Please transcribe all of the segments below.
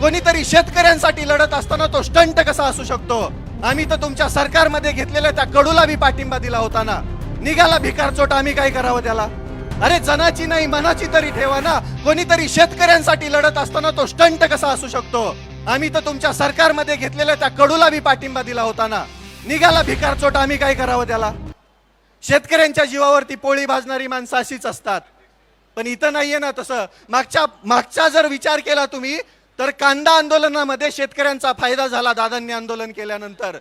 कोणीतरी शेतकऱ्यांसाठी लढत असताना तो स्टंट कसा असू शकतो? आम्ही तर तुमच्या सरकारमध्ये घेतलेल्या त्या कडूला बी पाठिंबा दिला होता ना. निघाला भिकारचोट, आम्ही काय करावं त्याला? अरे जनाची नाही मनाची तरी ठेवा ना. कोणीतरी शेतकऱ्यांसाठी लढत असताना तो स्टंट कसा असू शकतो? आम्ही तर तुमच्या सरकारमध्ये घेतलेल्या त्या कडूला बी पाठिंबा दिला होता ना. निघाला भिकारचोट, आम्ही काय करावं त्याला? शेतकऱ्यांच्या जीवावरती पोळी भाजणारी माणसं अशीच असतात. पण इथं नाहीये ना तसं. मागचा जर विचार केला तुम्ही तर कांदा आंदोलनामध्ये शेतकऱ्यांचा फायदा झाला दादांनी आंदोलन केल्यानंतर.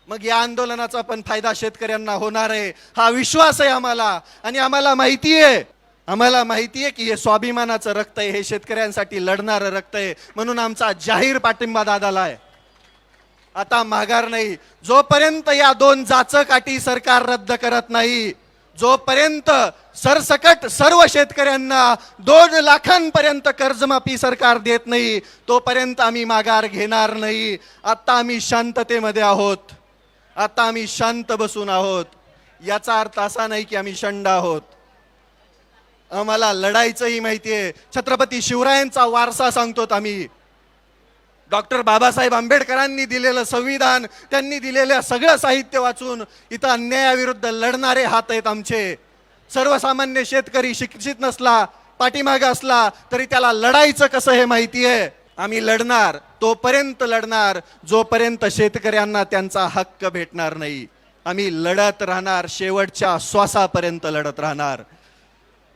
मग या आंदोलनाचा पण फायदा शेतकऱ्यांना होणार आहे हा विश्वास आहे आम्हाला. आणि आम्हाला माहिती आहे की हे स्वाभिमानाचं रक्त आहे, हे शेतकऱ्यांसाठी लढणारं रक्त आहे. म्हणून आमचा जाहीर पाठिंबा दादाला आहे. आता माघार नाही. जोपर्यंत या 2 जाचक सरकार रद्द करत नाही, जोपर्यंत सरसकट सर्व शेतकऱ्यांना 2 लाखांपर्यंत कर्जमाफी सरकार देत नाही, तोपर्यंत आम्ही माघार घेणार नाही. आता आम्ही शांततेमध्ये आहोत. आता आम्ही शांत बसून आहोत. याचा अर्थ असा नाही की आम्ही शंड आहोत. आम्हाला लढायचंही माहितीये. छत्रपती शिवरायांचा वारसा सांगतोत आम्ही. डॉक्टर बाबासाहेब आंबेडकरांनी दिलेलं संविधान, त्यांनी दिलेलं सगळं साहित्य वाचून इथं अन्यायाविरुद्ध लढणारे हात आहेत आमचे. सर्वसामान्य शेतकरी शिक्षित नसला, पाठीमागे असला तरी त्याला लढायचं कसं हे माहिती आहे. आम्ही लढणार, तोपर्यंत लढणार जोपर्यंत शेतकऱ्यांना त्यांचा हक्क भेटणार नाही. आम्ही लढत राहणार, शेवटच्या श्वासापर्यंत लढत राहणार.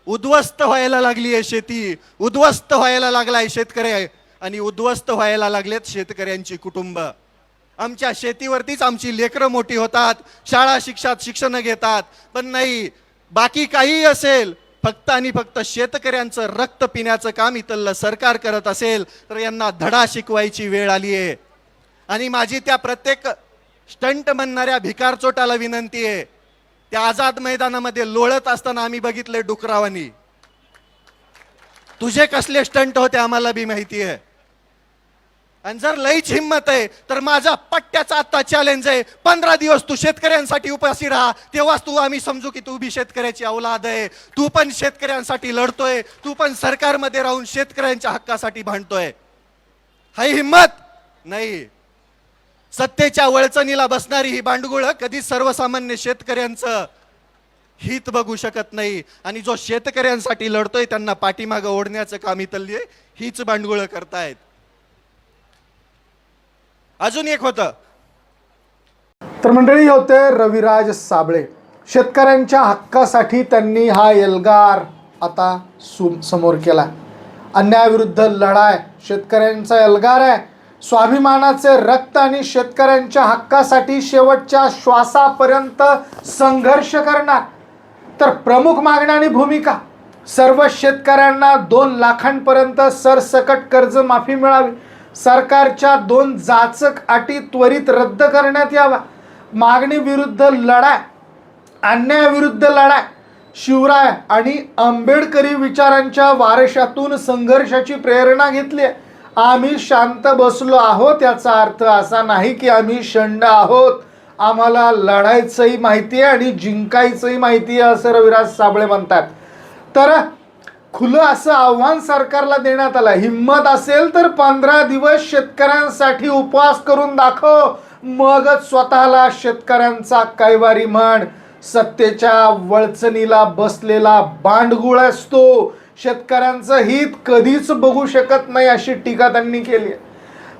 उद्ध्वस्त व्हायला लागली आहे शेती, उद्ध्वस्त व्हायला लागलाय शेतकरी आणि उद्ध्वस्त व्हायला लागलेत शेतकऱ्यांची कुटुंब. आमच्या शेतीवरतीच आमची लेकरं मोठी होतात, शाळा शिक्षण घेतात. पण नाही, बाकी काही असेल, फक्त आणि फक्त शेतकऱ्यांचं रक्त पिण्याचं काम इथलं सरकार करत असेल तर यांना धडा शिकवायची वेळ आली आहे. आणि माझी त्या प्रत्येक स्टंट म्हणणाऱ्या भिकारचोटाला विनंती आहे. त्या आझाद मैदानामध्ये लोळत असताना आम्ही बघितले डुकरावानी. तुझे कसले स्टंट होते आम्हाला बी माहिती आहे. आणि जर लईच हिंमत आहे तर माझा पट्ट्याचा आता चॅलेंज आहे. 15 दिवस तू शेतकऱ्यांसाठी उपाशी राहा, तेव्हाच तू आम्ही समजू की तू बी शेतकऱ्याची औलाद आहे. तू पण शेतकऱ्यांसाठी लढतोय, तू पण सरकारमध्ये राहून शेतकऱ्यांच्या हक्कासाठी भांडतोय. हाय हिंमत नाही. सत्तेच्या वळचणीला बसणारी ही बांडगुळ कधीच सर्वसामान्य शेतकऱ्यांचं हित बघू शकत नाही. आणि जो शेतकऱ्यांसाठी लढतोय त्यांना पाठीमागं ओढण्याचं काम इथली हीच बांडगुळ करतायत. अजून एक होतं. तर मंडळी, होते रविराज साबळे. शेतकऱ्यांच्या हक्कासाठी त्यांनी हा एल्गार आता समोर केला. अन्यायाविरुद्ध लढाई शेतकऱ्यांचा एल्गार आहे. स्वाभिमानाचे रक्त आणि शेतकऱ्यांच्या हक्कासाठी शेवटच्या श्वासापर्यंत संघर्ष करणार. तर प्रमुख मागण्या आणि भूमिका: सर्व शेतकऱ्यांना 2 लाखांपर्यंत सरसकट कर्जमाफी मिळावी. सरकारच्या 2 जाचक अटी त्वरित रद्द करण्यात यावा. मागणी विरुद्ध लढाई, अन्यायाविरुद्ध लढाई. शिवराय आणि आंबेडकरी विचारांच्या वारशातून संघर्षाची प्रेरणा घेतली. आम्ही शांत बसलो आहोत याचा अर्थ असा नाही की आम्ही शंड आहोत. आम्हाला लढायचंही माहिती आहे आणि जिंकायचंही माहिती आहे असं रविराज साबळे म्हणतात. तर खुलं असं आव्हान सरकारला देण्यात आलं. हिम्मत असेल तर 15 दिवस शेतकऱ्यांसाठी उपवास करून दाखव, मगच स्वतःला शेतकऱ्यांचा कैवारी म्हण. सत्तेच्या वळचणीला बसलेला बांडगुळ असतो, शेतकऱ्यांचं हित कधीच बघू शकत नाही अशी टीका त्यांनी केली.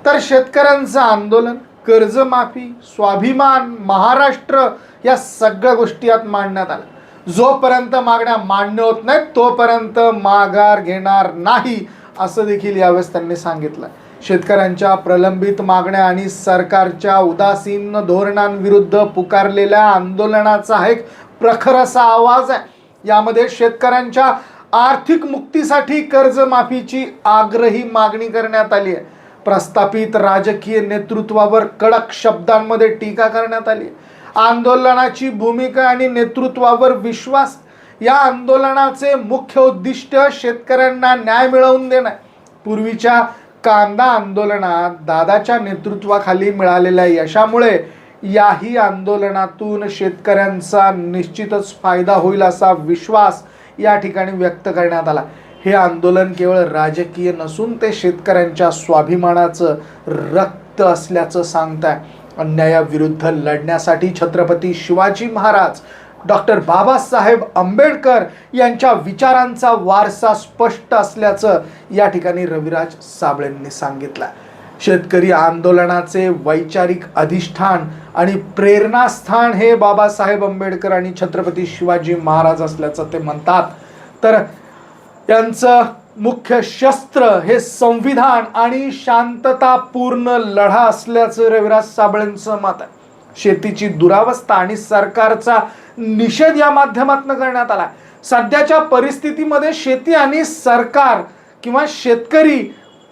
तर शेतकऱ्यांचं आंदोलन, कर्जमाफी, स्वाभिमान, महाराष्ट्र या सगळ्या गोष्टी यात मांडण्यात आल्या. जोपर्यंत मागण्या मान्य होत नाहीत तोपर्यंत माघार घेणार नाही असं देखील यावेळेस त्यांनी सांगितलं. शेतकऱ्यांच्या प्रलंबित मागण्या आणि सरकारच्या उदासीन धोरणांविरुद्ध पुकारलेल्या आंदोलनाचा हा एक प्रखर असा आवाज आहे. यामध्ये शेतकऱ्यांच्या आर्थिक मुक्तीसाठी कर्जमाफीची आग्रही मागणी करण्यात आली आहे. प्रस्थापित राजकीय नेतृत्वावर कडक शब्दांमध्ये टीका करण्यात आली. आंदोलनाची भूमिका आणि नेतृत्वावर विश्वास. या आंदोलनाचे मुख्य उद्दिष्ट शेतकऱ्यांना न्याय मिळवून देणं. पूर्वीच्या कांदा आंदोलनात दादाच्या नेतृत्वाखाली मिळालेल्या यशामुळे याही आंदोलनातून शेतकऱ्यांचा निश्चितच फायदा होईल असा विश्वास या ठिकाणी व्यक्त करण्यात आला. हे आंदोलन केवळ राजकीय नसून ते शेतकऱ्यांच्या स्वाभिमानाचं रक्त असल्याचं सांगताय. अन्यायाविरुद्ध लढण्यासाठी छत्रपती शिवाजी महाराज, डॉक्टर बाबासाहेब आंबेडकर यांच्या विचारांचा वारसा स्पष्ट असल्याचं या ठिकाणी रविराज साबळेंनी सांगितलं. शेतकरी आंदोलनाचे वैचारिक अधिष्ठान आणि प्रेरणास्थान हे बाबासाहेब आंबेडकर आणि छत्रपती शिवाजी महाराज असल्याचं ते म्हणतात. तर यांचं मुख्य शस्त्र हे संविधान आणि शांततापूर्ण लढा असल्याचं रविराज साबळेंचं मत आहे. शेतीची दुरावस्था आणि सरकारचा निषेध या माध्यमातून करण्यात आला. सध्याच्या परिस्थितीमध्ये शेती आणि सरकार किंवा शेतकरी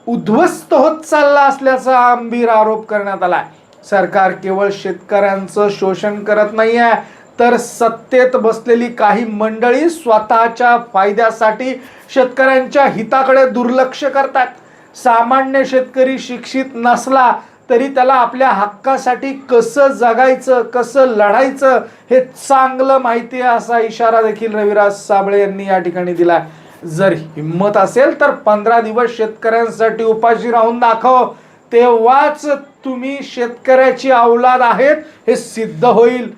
उद्ध्वस्त होत चालला असल्याचा आंबीर आरोप करण्यात आलाय. सरकार केवळ शेतकऱ्यांचं शोषण करत नाहीये, तर सत्तेत बसलेली काही मंडळी स्वतःच्या फायद्यासाठी शेतकऱ्यांच्या हिताकडे दुर्लक्ष करतात. सामान्य शेतकरी शिक्षित नसला तरी त्याला आपल्या हक्कासाठी कसं जगायचं, कसं लढायचं हे चांगलं माहिती आहे, असा इशारा देखील रविराज साबळे यांनी या ठिकाणी दिलाय. जर हिम्मत असेल तर 15 दिवस शेतकऱ्यांसाठी उपाशी राहून दाखव, तेव्हाच तुम्ही शेतकऱ्याची औलाद आहेत हे सिद्ध होईल.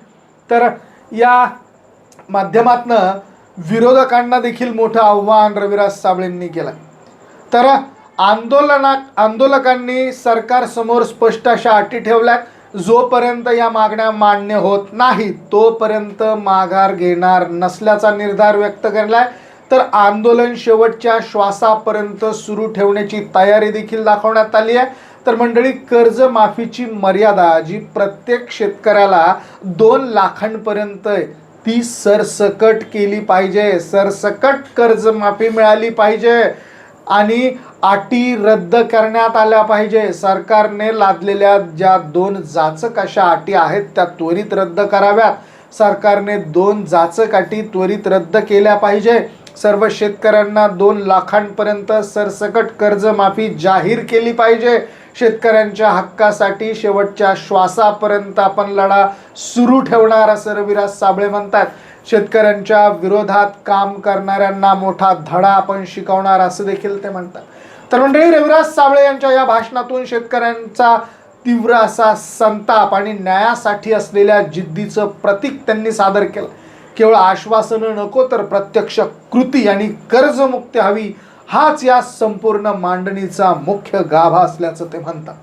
तर या माध्यमातनं विरोधकांना देखील मोठं आव्हान रविराज साबळेंनी केलं. तर आंदोलकांनी सरकार समोर स्पष्ट अशा अटी ठेवल्यात. जोपर्यंत या मागण्या मान्य होत नाही तोपर्यंत माघार घेणार नसल्याचा निर्धार व्यक्त केलाय. तर आंदोलन शेवटच्या श्वासापर्यंत सुरू ठेवण्याची तयारी देखील दाखवण्यात आली आहे. तर मंडळी, कर्जमाफीची मर्यादा जी प्रत्येक शेतकऱ्याला 2 लाखांपर्यंत ती सरसकट केली पाहिजे. सरसकट कर्जमाफी मिळाली पाहिजे आणि अटी रद्द करण्यात आल्या पाहिजे. सरकारने लादलेल्या ज्या 2 जाचक अशा अटी आहेत त्या त्वरित रद्द कराव्यात. सरकारने 2 जाचक अटी त्वरित रद्द केल्या पाहिजे. सर्व शेतकऱ्यांना 2 लाखांपर्यंत सरसकट कर्जमाफी जाहीर केली पाहिजे. शेतकऱ्यांच्या हक्कासाठी शेवटच्या श्वासापर्यंत आपण लढा सुरू ठेवणार असं रविराज साबळे म्हणतात. शेतकऱ्यांच्या विरोधात काम करणाऱ्यांना मोठा धडा आपण शिकवणार असं देखील ते म्हणतात. तर मंडळी, रविराज साबळे यांच्या या भाषणातून शेतकऱ्यांचा तीव्र असा संताप आणि न्यायासाठी असलेल्या जिद्दीचं प्रतीक त्यांनी सादर केलं. केवळ आश्वासनं नको तर प्रत्यक्ष कृती आणि कर्जमुक्ती हवी, हाच या संपूर्ण मांडणीचा मुख्य गाभा असल्याचं ते म्हणतात.